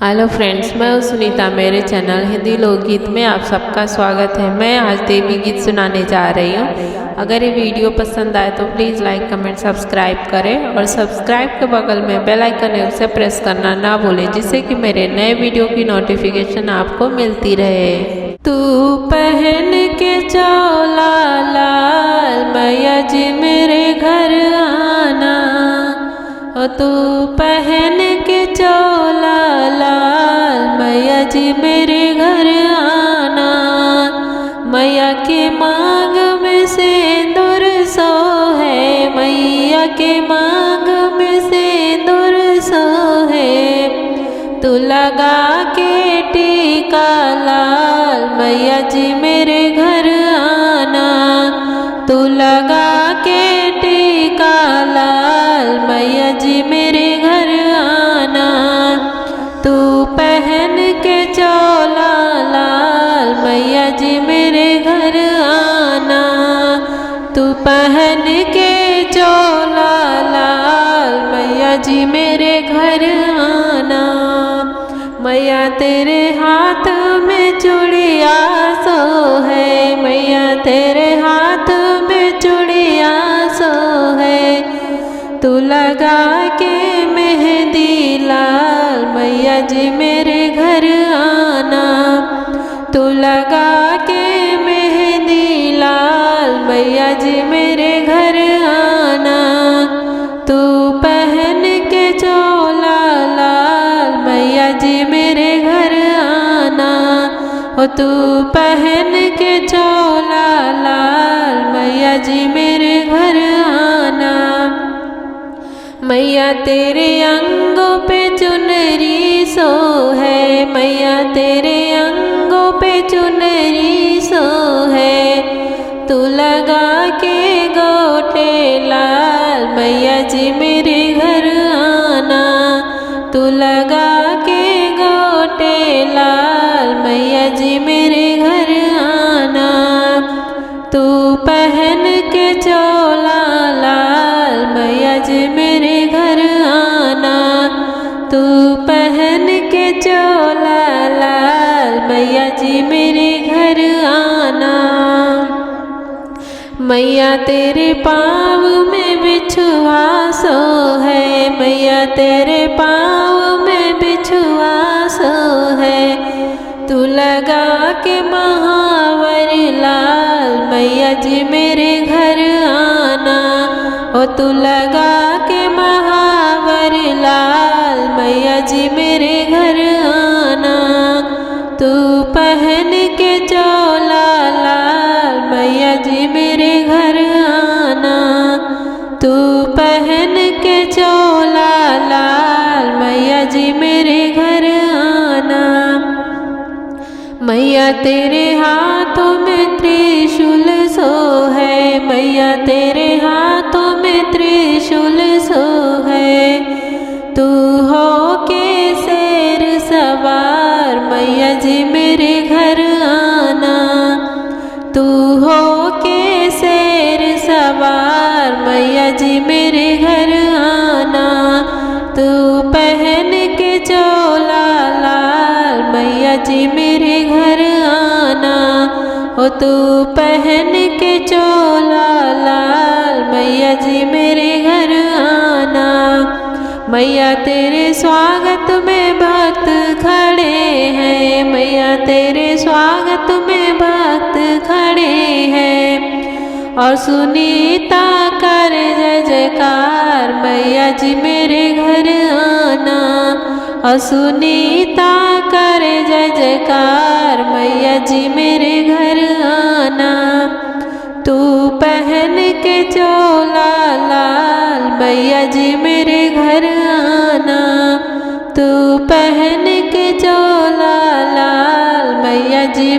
Hello friends, मैं हूँ सुनीता। मेरे चैनल हिंदी लोकगीत में आप सबका स्वागत है। मैं आज देवी गीत सुनाने जा रही हूँ। अगर ये वीडियो पसंद आए तो प्लीज़ लाइक कमेंट सब्सक्राइब करें और सब्सक्राइब के बगल में बेल आइकन है उसे प्रेस करना ना भूलें, जिससे कि मेरे नए वीडियो की नोटिफिकेशन आपको मिलती रहे। तू पहन के चोला लाल मैया जी मेरे घर आना, और तू पहन के चोला लाल मैया जी मेरे घर आना। मैया के मांग में सिंदूर सो है, मैया के मांग में सिंदूर सो है। तू लगा के टीका लाल मैया जी मेरे घर आना, तू लगा के टीका लाल मैया जी मेरे घर आना। तू पहन के चोला लाल मैया जी मेरे घर आना, तू पहन के चोला लाल मैया जी मेरे घर आना। मैया तेरे हाथ में चूड़िया सो है, मैया तेरे हाथ में चूड़िया सो है। तू लगा के मेहंदी लाल मैया जी मेरे घर आना, तू लगा के मेहंदी लाल मैया जी मेरे घर आना। तू पहन के चोला लाल मैया जी मेरे घर आना, और तू पहन के चोला लाल मैया जी मेरे घर आना। मैया तेरे अंगों पे चुनरी सो है, मैया तेरे अंगों पे चुनरी सो है। तू लगा के गोटे लाल मैया जी मेरे घर आना, तू लगा के गोटे लाल मैया जी मेरे घर आना। तू पहन के चोला लाल मैया जी मेरे घर आना, तू पहन के चोला लाल मैया जी मेरे घर आना। मैया तेरे पाँव में बिछुआ सो है, मैया तेरे पाँव में बिछुआ सो है। तू लगा के महावर लाल मैया जी मेरे घर आना, और तू लगा के महावर लाल मैया जी मेरे घर आना। तू पहन के चोला लाल मैया जी मेरे घर आना, तू पहन के चोला लाल मैया जी मेरे घर आना। मैया तेरे हाथों में त्रिशूल सो है, मैया तेरे हाथों में त्रिशूल सो है। तू हो के शेर सवार मैया जी मेरे घर आना, तू हो के शेर सवार मैया जी मेरे घर आना। तू पहन के चोला लाल मैया जी मेरे घर आना, और तू पहन के चोला लाल मैया जी मेरे घर आना। मैया तेरे स्वागत में भक्त खड़े हैं, मैया तेरे स्वागत में भक्त खड़े हैं। और सुनीता कर जय जयकार मैया जी मेरे घर आना, और सुनीता कर जय जयकार मैया जी मेरे घर आना। तू पहन के चोला लाल मैया जी मेरे घर आना, तू पहन के चोला लाल मैया जी